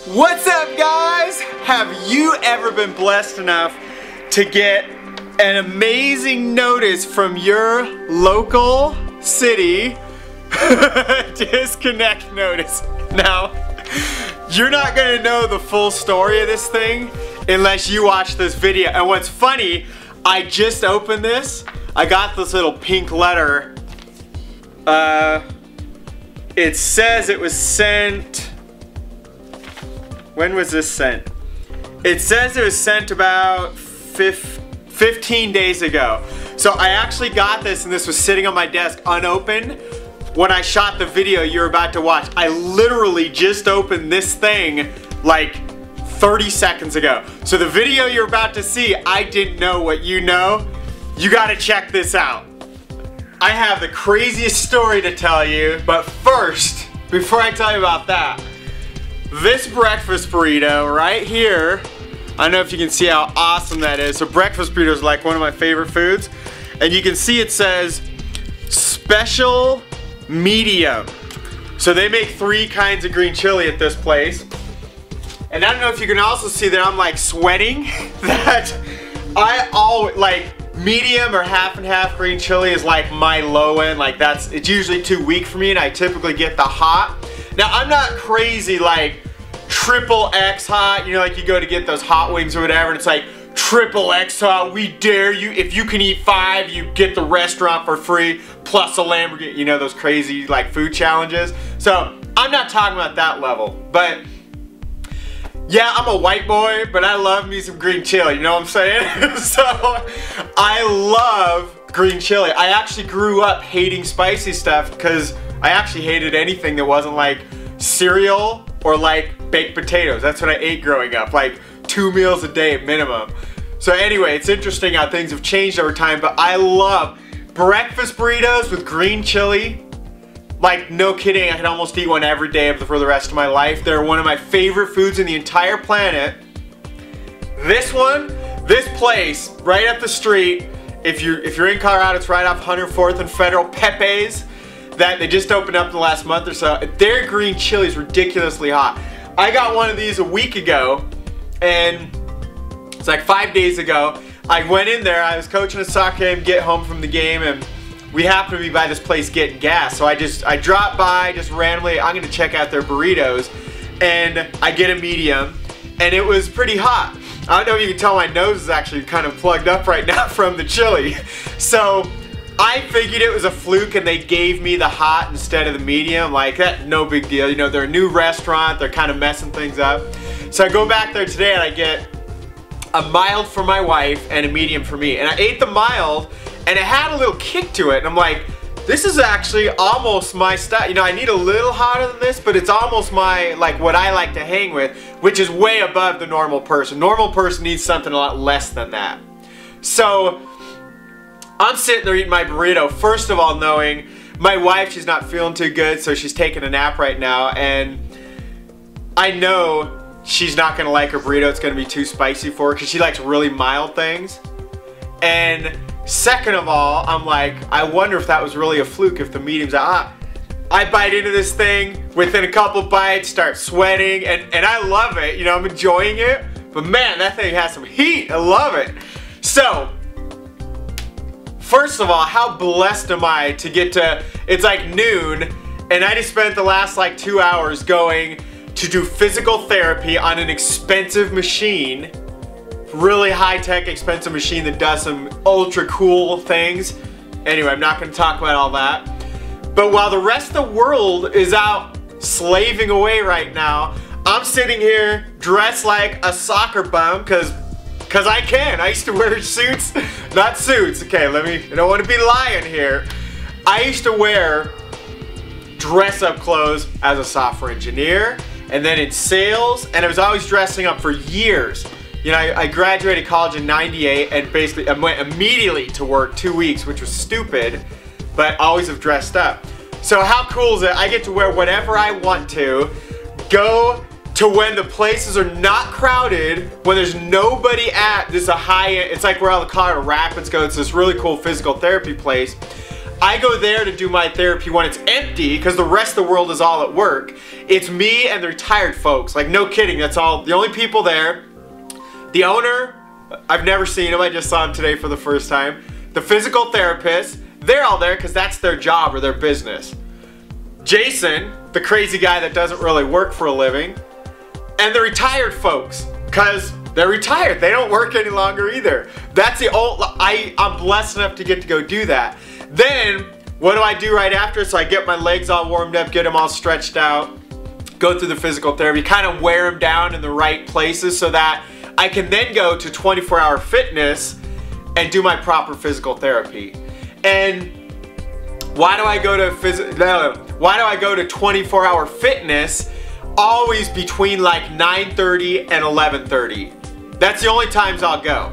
What's up, guys? Have you ever been blessed enough to get an amazing notice from your local city disconnect notice? Now, you're not gonna know the full story of this thing unless you watch this video. And what's funny, I just opened this. I got this little pink letter. It says it was sent. When was this sent? It says it was sent about 15 days ago. So I actually got this, and this was sitting on my desk unopened when I shot the video you're about to watch. I literally just opened this thing like 30 seconds ago. So the video you're about to see, I didn't know what you know. You gotta check this out. I have the craziest story to tell you, but first, before I tell you about that, this breakfast burrito right here, I don't know if you can see how awesome that is. So breakfast burrito is like one of my favorite foods. And you can see it says special medium. So they make 3 kinds of green chili at this place. And I don't know if you can also see that I'm like sweating. That I always, like, medium or half and half green chili is like my low end. Like it's usually too weak for me, and I typically get the hot. Now I'm not crazy like triple X hot, you know, like you go to get those hot wings or whatever, and it's like triple X hot, we dare you, if you can eat 5, you get the restaurant for free, plus a Lamborghini, you know, those crazy like food challenges. So I'm not talking about that level, but yeah, I'm a white boy, but I love me some green chili, you know what I'm saying? So I love green chili. I actually grew up hating spicy stuff because I actually hated anything that wasn't like cereal or like baked potatoes. That's what I ate growing up, like 2 meals a day minimum. So anyway, it's interesting how things have changed over time, but I love breakfast burritos with green chili. Like, no kidding, I could almost eat one every day for the rest of my life. They're one of my favorite foods in the entire planet. This one, this place, right up the street, if you're in Colorado, it's right off 104th and Federal, Pepe's, that they just opened up in the last month or so. Their green chili is ridiculously hot. I got one of these a week ago, and it's like 5 days ago. I went in there, I was coaching a soccer game, get home from the game, and we happened to be by this place getting gas. So I dropped by just randomly. I'm gonna check out their burritos, and I get a medium, and it was pretty hot. I don't know if you can tell my nose is actually kind of plugged up right now from the chili. So I figured it was a fluke and they gave me the hot instead of the medium. Like, that, no big deal. You know, they're a new restaurant, they're kind of messing things up. So I go back there today and I get a mild for my wife and a medium for me. And I ate the mild, and it had a little kick to it, and I'm like, this is actually almost my style. You know, I need a little hotter than this, but it's almost my, like, what I like to hang with, which is way above the normal person. Normal person needs something a lot less than that. So I'm sitting there eating my burrito, first of all knowing my wife, she's not feeling too good, so she's taking a nap right now, and I know she's not gonna like her burrito. It's gonna be too spicy for her because she likes really mild things. And second of all, I'm like, I wonder if that was really a fluke, if the medium's hot. I bite into this thing, within a couple bites, start sweating, and I love it. You know, I'm enjoying it, but man, that thing has some heat. I love it. So, first of all, how blessed am I to get to, it's like noon, and I just spent the last like 2 hours going to do physical therapy on an expensive machine. Really high-tech, expensive machine that does some ultra cool things. Anyway, I'm not going to talk about all that. But while the rest of the world is out slaving away right now, I'm sitting here dressed like a soccer bum because I can. I used to wear suits, not suits. Okay, I don't want to be lying here. I used to wear dress-up clothes as a software engineer, and then in sales, and I was always dressing up for years. You know, I graduated college in '98 and basically I went immediately to work 2 weeks, which was stupid, but always have dressed up. So how cool is it? I get to wear whatever I want to, go to when the places are not crowded, when there's nobody at, this is a high-end, it's like where all the Colorado Rapids go, it's this really cool physical therapy place. I go there to do my therapy when it's empty, because the rest of the world is all at work. It's me and the retired folks. Like, no kidding, that's all, the only people there. The owner, I've never seen him, I just saw him today for the first time. The physical therapist, they're all there because that's their job or their business. Jason, the crazy guy that doesn't really work for a living. And the retired folks, because they're retired, they don't work any longer either. That's the old, I'm blessed enough to get to go do that. Then, what do I do right after? So I get my legs all warmed up, get them all stretched out, go through the physical therapy, kind of wear them down in the right places so that I can then go to 24-hour fitness and do my proper physical therapy. And why do I go to 24-hour fitness always between like 9:30 and 11:30? That's the only times I'll go,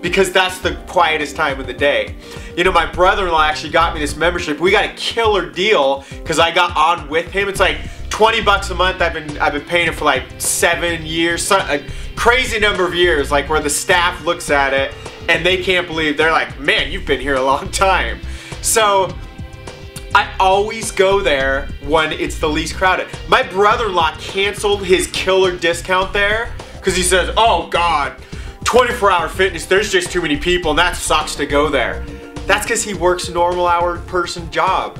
because that's the quietest time of the day. You know, my brother-in-law actually got me this membership. We got a killer deal because I got on with him. It's like 20 bucks a month. I've been paying it for like 7 years, a crazy number of years, like where the staff looks at it and they can't believe, they're like, man, you've been here a long time. So I always go there when it's the least crowded. My brother-in-law canceled his killer discount there because he says, oh God, 24-hour fitness, there's just too many people and that sucks to go there. That's because he works a normal hour person job.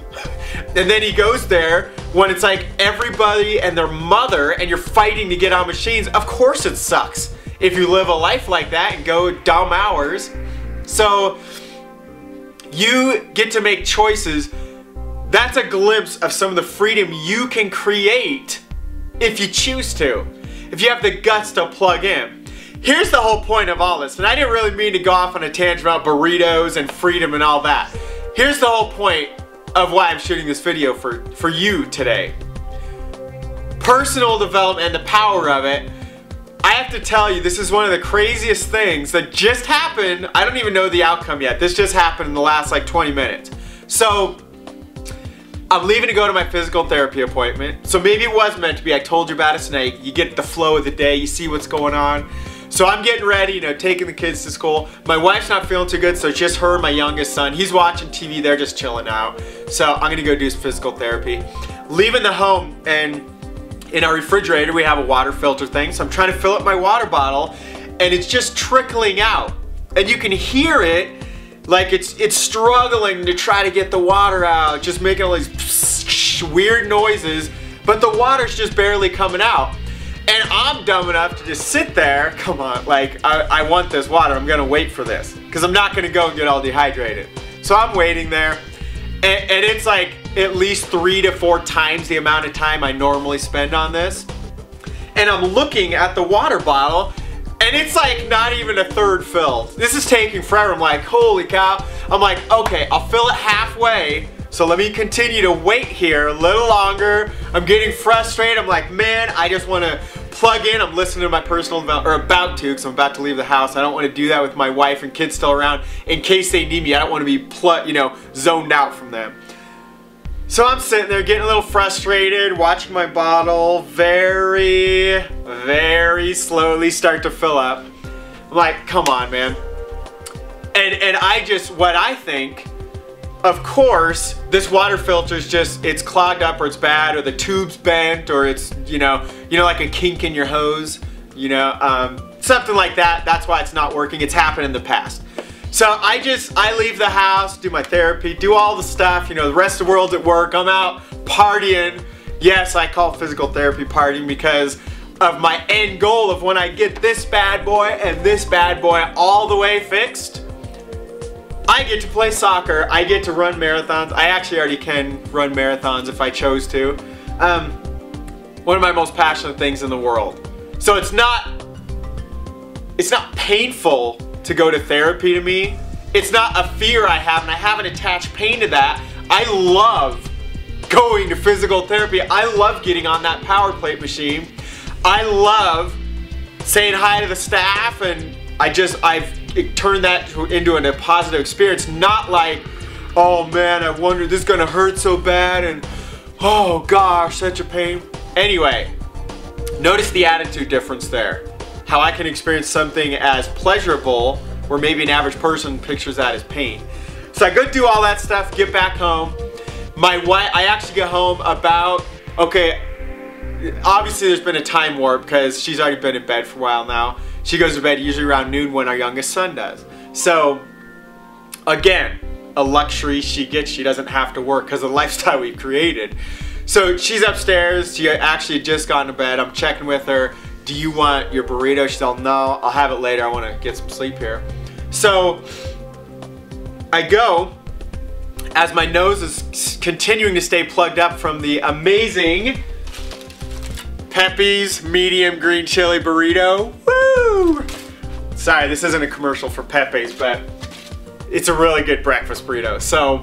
And then he goes there when it's like everybody and their mother and you're fighting to get on machines. Of course it sucks if you live a life like that and go dumb hours. So you get to make choices. That's a glimpse of some of the freedom you can create if you choose to. If you have the guts to plug in. Here's the whole point of all this, and I didn't really mean to go off on a tangent about burritos and freedom and all that. Here's the whole point of why I'm shooting this video for you today. Personal development and the power of it. I have to tell you, this is one of the craziest things that just happened. I don't even know the outcome yet. This just happened in the last like 20 minutes. So I'm leaving to go to my physical therapy appointment. So maybe it was meant to be. I told you about it tonight. You get the flow of the day. You see what's going on. So I'm getting ready, you know, taking the kids to school. My wife's not feeling too good, so it's just her and my youngest son. He's watching TV. They're just chilling out. So I'm going to go do his physical therapy. Leaving the home, and in our refrigerator, we have a water filter thing. So I'm trying to fill up my water bottle, and it's just trickling out. And you can hear it. Like it's struggling to try to get the water out, just making all these weird noises, but the water's just barely coming out. And I'm dumb enough to just sit there, come on, like I want this water, I'm gonna wait for this, because I'm not gonna go and get all dehydrated. So I'm waiting there, and it's like at least 3 to 4 times the amount of time I normally spend on this. And I'm looking at the water bottle, and it's like not even a third filled. This is taking forever. I'm like, holy cow. I'm like, okay, I'll fill it halfway. So let me continue to wait here a little longer. I'm getting frustrated. I'm like, man, I just want to plug in. I'm listening to my personal development, or about to, because I'm about to leave the house. I don't want to do that with my wife and kids still around in case they need me. I don't want to be, zoned out from them. So I'm sitting there getting a little frustrated, watching my bottle very, very slowly start to fill up. I'm like, come on, man. And what I think, of course, this water filter is just, it's clogged up or it's bad or the tube's bent or it's, like a kink in your hose, something like that. That's why it's not working. It's happened in the past. So I leave the house, do my therapy, do all the stuff, the rest of the world's at work, I'm out partying. Yes, I call physical therapy partying because of my end goal of when I get this bad boy and this bad boy all the way fixed, I get to play soccer, I get to run marathons. I actually already can run marathons if I chose to. One of my most passionate things in the world. So it's not painful to go to therapy to me. It's not a fear I have, and I haven't attached pain to that. I love going to physical therapy. I love getting on that power plate machine. I love saying hi to the staff, and I've turned that into a positive experience. Not like, oh man, I wonder this is gonna hurt so bad, and oh gosh, such a pain. Anyway, notice the attitude difference there. How I can experience something as pleasurable where maybe an average person pictures that as pain. So I go do all that stuff, get back home. My wife, I actually get home about, okay, obviously there's been a time warp because she's already been in bed for a while now. She goes to bed usually around noon when our youngest son does. So again, a luxury she gets. She doesn't have to work because of the lifestyle we've created. So she's upstairs. She actually just got into bed. I'm checking with her. Do you want your burrito? She's all, no, I'll have it later. I want to get some sleep here. So I go, as my nose is continuing to stay plugged up from the amazing Pepe's medium green chili burrito. Woo! Sorry, this isn't a commercial for Pepe's, but it's a really good breakfast burrito. So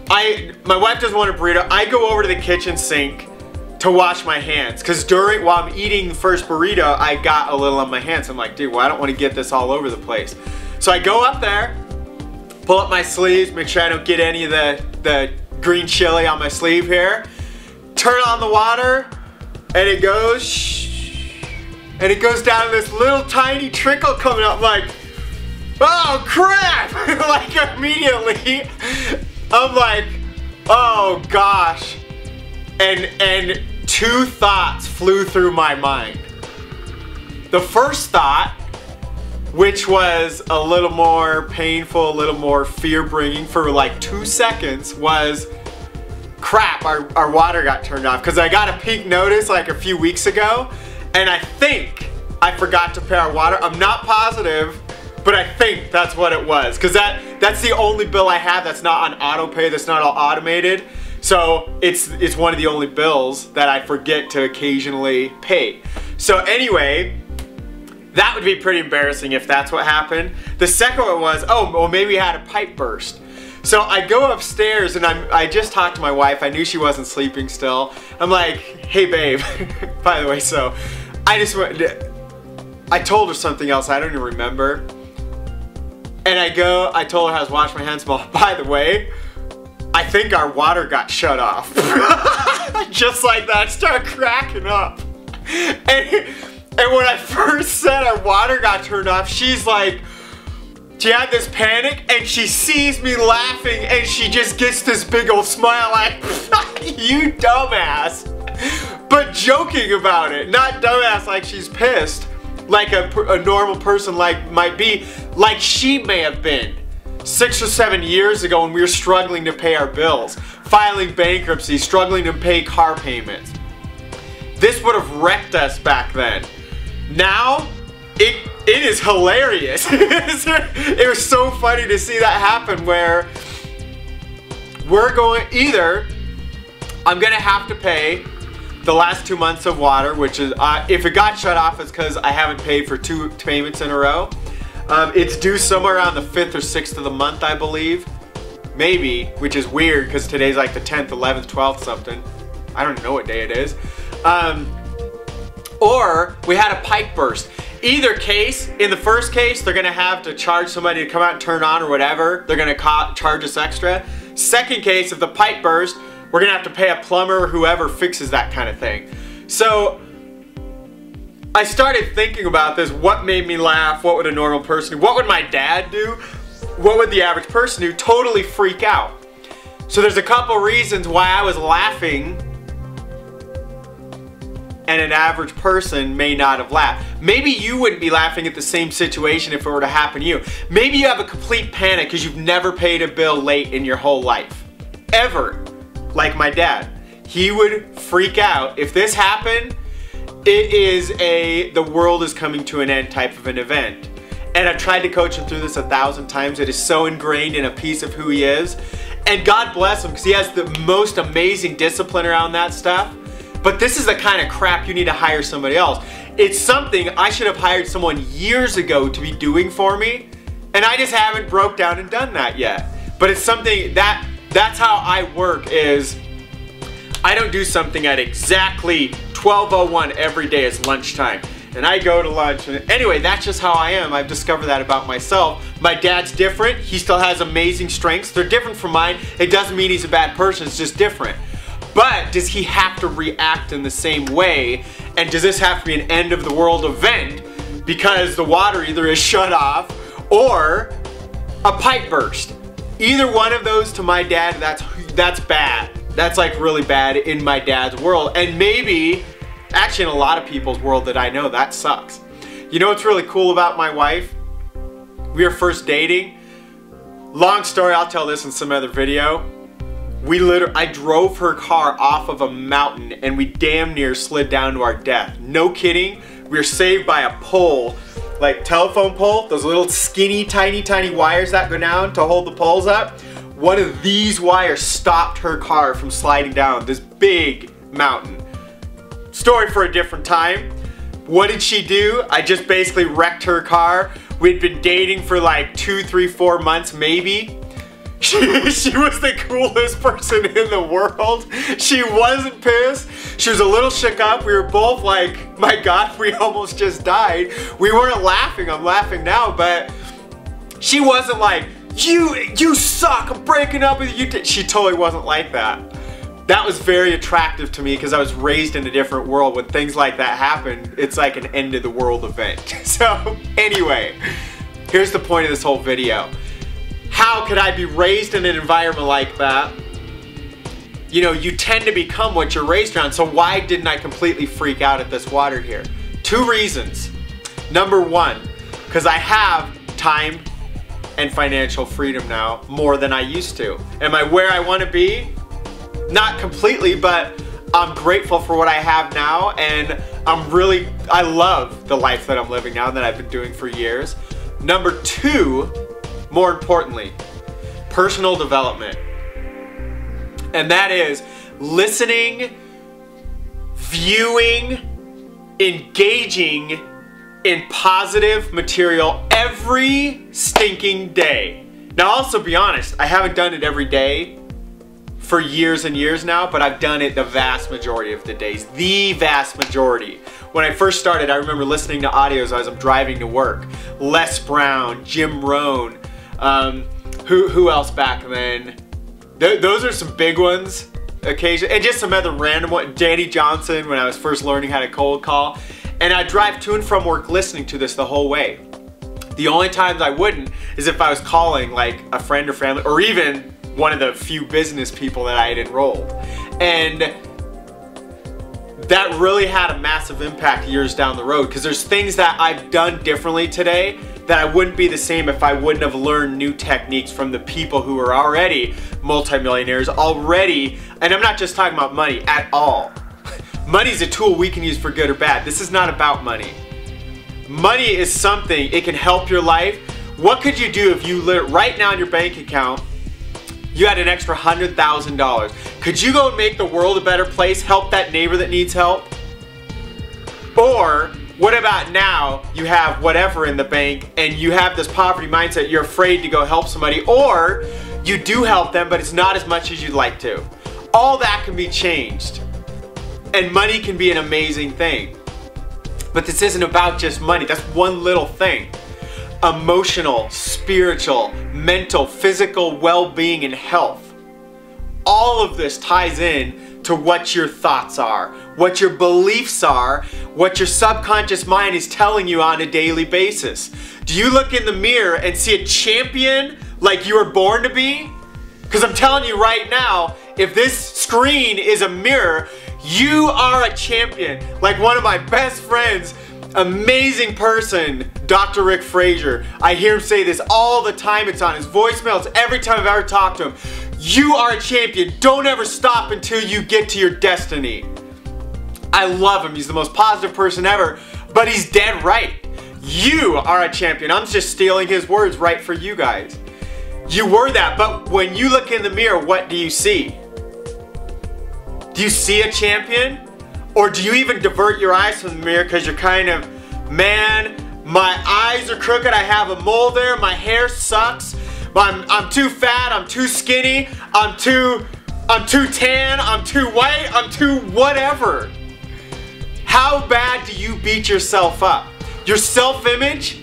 my wife doesn't want a burrito. I go over to the kitchen sink to wash my hands because while I'm eating the first burrito, I got a little on my hands. I'm like, dude, well, I don't want to get this all over the place. So I go up there, pull up my sleeves, make sure I don't get any of the green chili on my sleeve here. Turn on the water, and it goes, and it goes down this little tiny trickle coming up. I'm like, oh crap! Like immediately, I'm like, oh gosh. And two thoughts flew through my mind. The first thought, which was a little more painful, a little more fear-bringing for like 2 seconds, was, crap, our water got turned off. Because I got a peak notice like a few weeks ago, and I think I forgot to pay our water. I'm not positive, but I think that's what it was. Because that's the only bill I have that's not on auto pay, that's not all automated. So it's one of the only bills that I forget to occasionally pay. So anyway, that would be pretty embarrassing if that's what happened. The second one was, oh, well, maybe we had a pipe burst. So I go upstairs and I just talked to my wife. I knew she wasn't sleeping still. I'm like, hey babe, by the way, so I told her something else, I don't even remember. And I told her I was washing my hands, well, by the way, I think our water got shut off. Just like that, I start cracking up. And when I first said our water got turned off, she's like, she had this panic and she sees me laughing and she just gets this big old smile like, you dumbass. But joking about it, not dumbass like she's pissed, like a normal person might be, like she may have been 6 or 7 years ago when we were struggling to pay our bills, filing bankruptcy, struggling to pay car payments. This would have wrecked us back then. Now, it is hilarious. It was so funny to see that happen where we're going, either I'm gonna have to pay the last 2 months of water, which is, if it got shut off, it's because I haven't paid for 2 payments in a row. It's due somewhere around the 5th or 6th of the month, I believe. Maybe, which is weird because today's like the 10th, 11th, 12th something. I don't know what day it is. Or we had a pipe burst. Either case, in the first case, they're gonna have to charge somebody to come out and turn on or whatever. They're gonna charge us extra. Second case, if the pipe burst, we're gonna have to pay a plumber or whoever fixes that kind of thing. So I started thinking about this. What made me laugh? What would a normal person do? What would my dad do? What would the average person do? Totally freak out. So there's a couple reasons why I was laughing and an average person may not have laughed. Maybe you wouldn't be laughing at the same situation if it were to happen to you. Maybe you have a complete panic because you've never paid a bill late in your whole life. Ever. Like my dad. He would freak out. If this happened, it is the world is coming to an end type of an event. And I've tried to coach him through this 1,000 times. It is so ingrained in a piece of who he is. And God bless him because he has the most amazing discipline around that stuff. But this is the kind of crap you need to hire somebody else. It's something I should have hired someone years ago to be doing for me, and I just haven't broke down and done that yet. But it's something that's how I work, is I don't do something at exactly 12:01 every day as lunchtime. And I go to lunch. And anyway, that's just how I am. I've discovered that about myself. My dad's different. He still has amazing strengths. They're different from mine. It doesn't mean he's a bad person. It's just different. But does he have to react in the same way? And does this have to be an end of the world event because the water either is shut off or a pipe burst. Either one of those to my dad, that's bad. That's like really bad in my dad's world. And maybe, actually in a lot of people's world that I know, that sucks. You know what's really cool about my wife? We were first dating. Long story, I'll tell this in some other video. I drove her car off of a mountain and we damn near slid down to our death. No kidding. We were saved by a pole, like telephone pole, those little skinny, tiny wires that go down to hold the poles up. One of these wires stopped her car from sliding down this big mountain. Story for a different time. What did she do? I just basically wrecked her car. We'd been dating for like 2, 3, 4 months maybe. She was the coolest person in the world. She wasn't pissed. She was a little shook up. We were both like, my God, we almost just died. We weren't laughing. I'm laughing now, but she wasn't like, you suck, I'm breaking up with you. She totally wasn't like that. That was very attractive to me because I was raised in a different world. When things like that happen, it's like an end of the world event. So anyway, here's the point of this whole video. How could I be raised in an environment like that? You know, you tend to become what you're raised around. So why didn't I completely freak out at this water here? 2 reasons. Number 1, because I have time and financial freedom now more than I used to. Am I where I want to be? Not completely, but I'm grateful for what I have now, and I love the life that I'm living now that I've been doing for years. Number 2, more importantly, personal development. And that is listening, viewing, engaging in positive material every stinking day. Now, I'll also be honest, I haven't done it every day for years and years now, but I've done it the vast majority of the days. The vast majority. When I first started, I remember listening to audios as I'm driving to work. Les Brown, Jim Rohn, who else back then? Those are some big ones occasionally, and just some other random ones. Danny Johnson, when I was first learning how to cold call. And I drive to and from work listening to this the whole way. The only times I wouldn't is if I was calling like a friend or family, or even one of the few business people that I had enrolled. And that really had a massive impact years down the road, because there's things that I've done differently today that I wouldn't be the same if I wouldn't have learned new techniques from the people who are already multimillionaires already. And I'm not just talking about money at all. Money's a tool we can use for good or bad. This is not about money. Money is something, it can help your life. What could you do if you right now in your bank account, you had an extra $100,000? Could you go and make the world a better place, help that neighbor that needs help? Or what about now you have whatever in the bank and you have this poverty mindset, you're afraid to go help somebody, or you do help them but it's not as much as you'd like to. All that can be changed. And money can be an amazing thing. But this isn't about just money. That's one little thing. Emotional, spiritual, mental, physical well-being and health. All of this ties in to what your thoughts are, what your beliefs are, what your subconscious mind is telling you on a daily basis. Do you look in the mirror and see a champion like you were born to be? Because I'm telling you right now, if this screen is a mirror, you are a champion. Like one of my best friends, amazing person, Dr. Rick Frazier. I hear him say this all the time. It's on his voicemails every time I've ever talked to him. You are a champion. Don't ever stop until you get to your destiny. I love him. He's the most positive person ever, but he's dead right. You are a champion. I'm just stealing his words right for you guys. You were that, but when you look in the mirror, what do you see? Do you see a champion? Or do you even divert your eyes from the mirror because you're kind of, man, my eyes are crooked, I have a mole there, my hair sucks, I'm too fat, I'm too skinny, I'm too tan, I'm too white, I'm too whatever. How bad do you beat yourself up? Your self-image,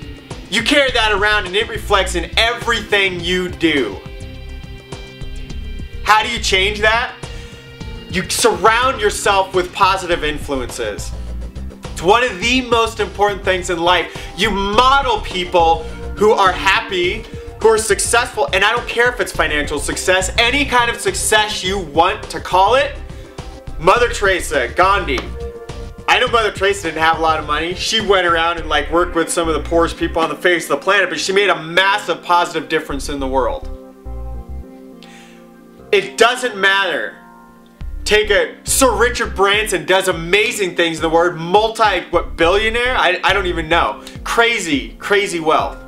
you carry that around and it reflects in everything you do. How do you change that? You surround yourself with positive influences. It's one of the most important things in life. You model people who are happy, who are successful, and I don't care if it's financial success, any kind of success you want to call it. Mother Teresa, Gandhi. I know Mother Teresa didn't have a lot of money. She went around and like worked with some of the poorest people on the face of the planet, but she made a massive positive difference in the world. It doesn't matter. Take Sir Richard Branson does amazing things in the world, billionaire? I don't even know. Crazy wealth.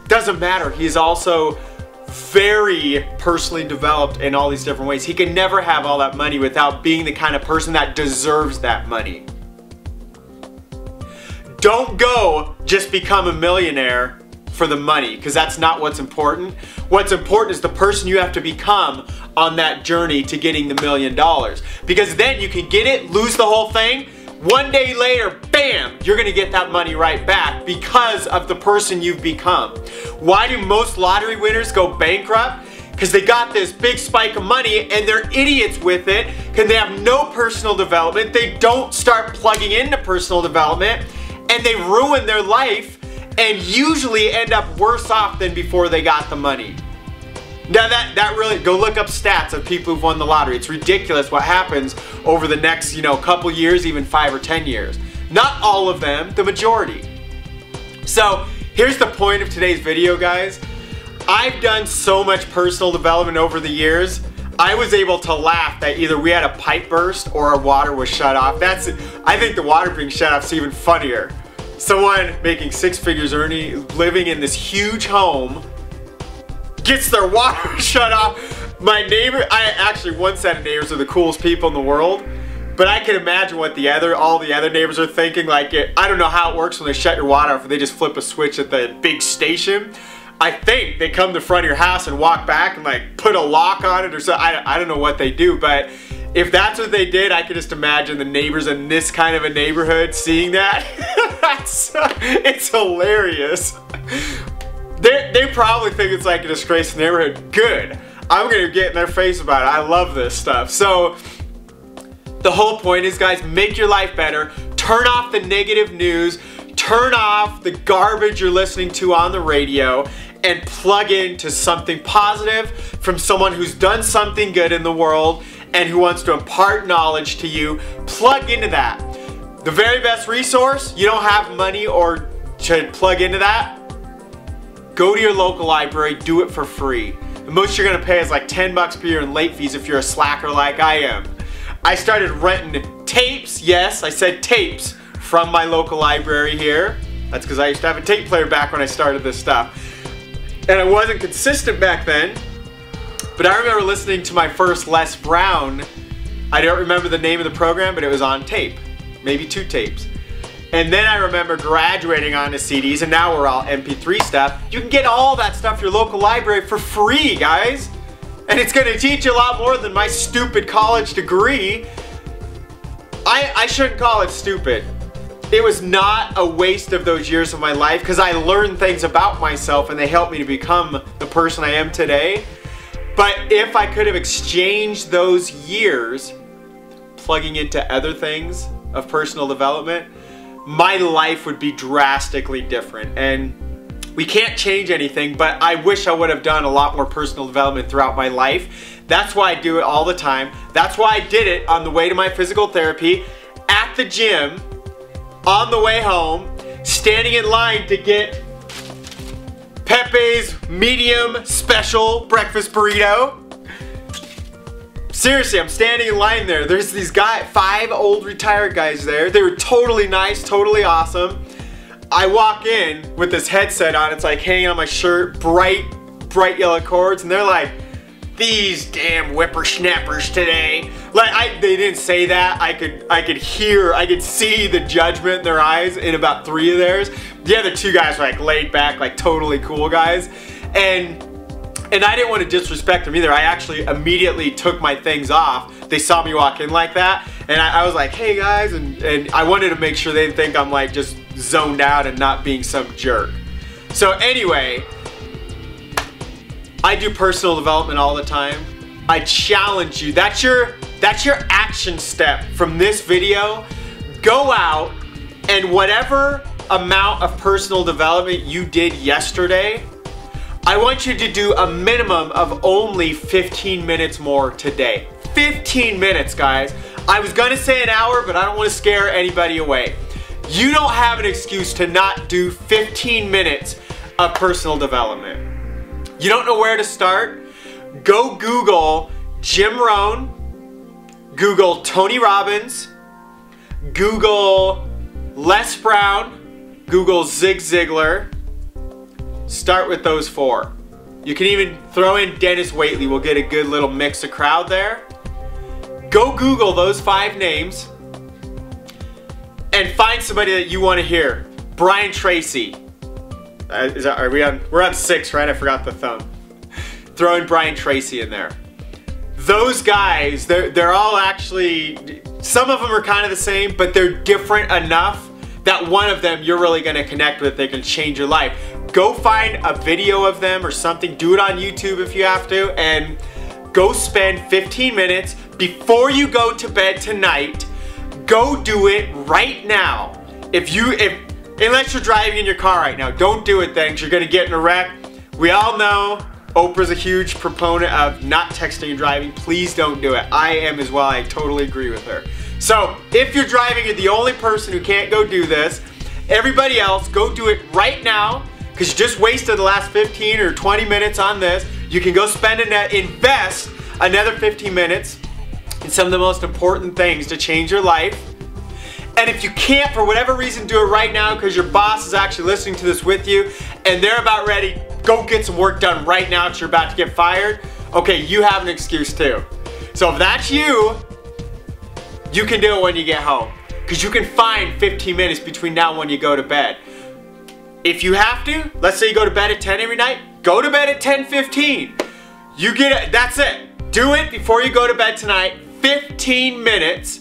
Doesn't matter. He's also very personally developed in all these different ways. He can never have all that money without being the kind of person that deserves that money. Don't go just become a millionaire for the money, because that's not what's important. What's important is the person you have to become on that journey to getting the $1 million. Because then you can get it, lose the whole thing, one day later, bam, you're gonna get that money right back because of the person you've become. Why do most lottery winners go bankrupt? Because they got this big spike of money and they're idiots with it because they have no personal development. They don't start plugging into personal development and they ruin their life and usually end up worse off than before they got the money. Now that really, go look up stats of people who've won the lottery. It's ridiculous what happens over the next, couple years, even 5 or 10 years. Not all of them, the majority. So here's the point of today's video, guys. I've done so much personal development over the years. I was able to laugh that either we had a pipe burst or our water was shut off. I think the water being shut off is even funnier. Someone making 6 figures earning, living in this huge home, gets their water shut off. My neighbor, one set of neighbors are the coolest people in the world, but I can imagine what all the other neighbors are thinking. I don't know how it works when they shut your water off, if they just flip a switch at the big station. I think they come to the front of your house and walk back and put a lock on it or something. I don't know what they do, but if that's what they did, I could just imagine the neighbors in this kind of a neighborhood seeing that. It's hilarious. They probably think it's like a disgrace in the neighborhood. Good. I'm gonna get in their face about it. I love this stuff. So the whole point is, guys, make your life better. Turn off the negative news. Turn off the garbage you're listening to on the radio and plug into something positive from someone who's done something good in the world and who wants to impart knowledge to you. Plug into that. The very best resource, you don't have money or to plug into that, go to your local library, do it for free. The most you're gonna pay is like 10 bucks per year in late fees if you're a slacker like I am. I started renting tapes, yes, I said tapes, from my local library here. That's because I used to have a tape player back when I started this stuff. And I wasn't consistent back then, but I remember listening to my first Les Brown. I don't remember the name of the program, but it was on tape, maybe 2 tapes. And then I remember graduating onto CDs, and now we're all MP3 stuff. You can get all that stuff at your local library for free, guys. And it's gonna teach you a lot more than my stupid college degree. I shouldn't call it stupid. It was not a waste of those years of my life because I learned things about myself and they helped me to become the person I am today. But if I could have exchanged those years plugging into other things of personal development, my life would be drastically different. And we can't change anything, but I wish I would have done a lot more personal development throughout my life. That's why I do it all the time. That's why I did it on the way to my physical therapy, at the gym, on the way home, standing in line to get Pepe's medium special breakfast burrito. Seriously, I'm standing in line there. There's these 5 old retired guys there. They were totally nice, totally awesome. I walk in with this headset on. It's like hanging on my shirt, bright yellow cords, and they're like, these damn whippersnappers today. They didn't say that. I could see the judgment in their eyes in about 3 of theirs. The other 2 guys were laid back, totally cool guys. And I didn't want to disrespect them either. I actually immediately took my things off. They saw me walk in like that, and I was like, hey guys, and I wanted to make sure they didn't think I'm just zoned out and not being some jerk. So anyway, I do personal development all the time. I challenge you. That's your action step from this video. Go out and whatever amount of personal development you did yesterday, I want you to do a minimum of only 15 minutes more today. 15 minutes, guys. I was gonna say an hour, but I don't want to scare anybody away. You don't have an excuse to not do 15 minutes of personal development. You don't know where to start? Go Google Jim Rohn, Google Tony Robbins, Google Les Brown, Google Zig Ziglar. Start with those 4. You can even throw in Dennis Waitley. We'll get a good little mix of crowd there. Go Google those 5 names and find somebody that you want to hear. Brian Tracy. We're on 6, right? I forgot the thumb. Throw in Brian Tracy in there. Those guys, they're all actually, some of them are kind of the same, but they're different enough that one of them you're really gonna connect with. They can change your life. Go find a video of them or something. Do it on YouTube if you have to, and go spend 15 minutes before you go to bed tonight. Go do it right now. Unless you're driving in your car right now, don't do it then, 'cause you're gonna get in a wreck. We all know Oprah's a huge proponent of not texting and driving. Please don't do it. I am as well. I totally agree with her. So if you're driving, you're the only person who can't go do this. Everybody else, go do it right now, because you just wasted the last 15 or 20 minutes on this. You can go invest another 15 minutes in some of the most important things to change your life. And if you can't, for whatever reason, do it right now because your boss is actually listening to this with you and they're about ready, go get some work done right now because you're about to get fired. Okay, you have an excuse too. So if that's you, you can do it when you get home, because you can find 15 minutes between now and when you go to bed. If you have to, let's say you go to bed at 10 every night, go to bed at 10:15. You get it, that's it. Do it before you go to bed tonight, 15 minutes.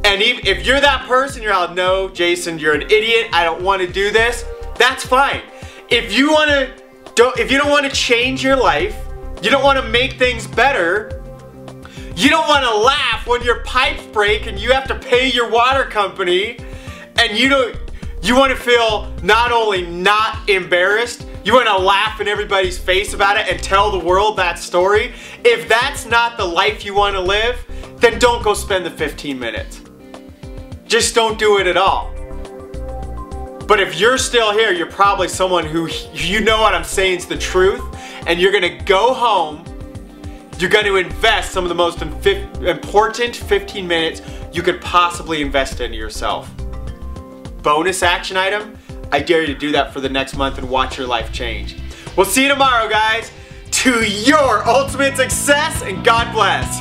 And if you're that person, you're out, no, Jason, you're an idiot, I don't want to do this, that's fine. If you don't want to change your life, you don't want to make things better, you don't want to laugh when your pipes break and you have to pay your water company, and you want to feel not only not embarrassed, you want to laugh in everybody's face about it and tell the world that story. If that's not the life you want to live, then don't go spend the 15 minutes. Just don't do it at all. But if you're still here, you're probably someone who, you know what I'm saying is the truth, and you're gonna go home, you're gonna invest some of the most important 15 minutes you could possibly invest into yourself. Bonus action item, I dare you to do that for the next month and watch your life change. We'll see you tomorrow, guys. To your ultimate success, and God bless.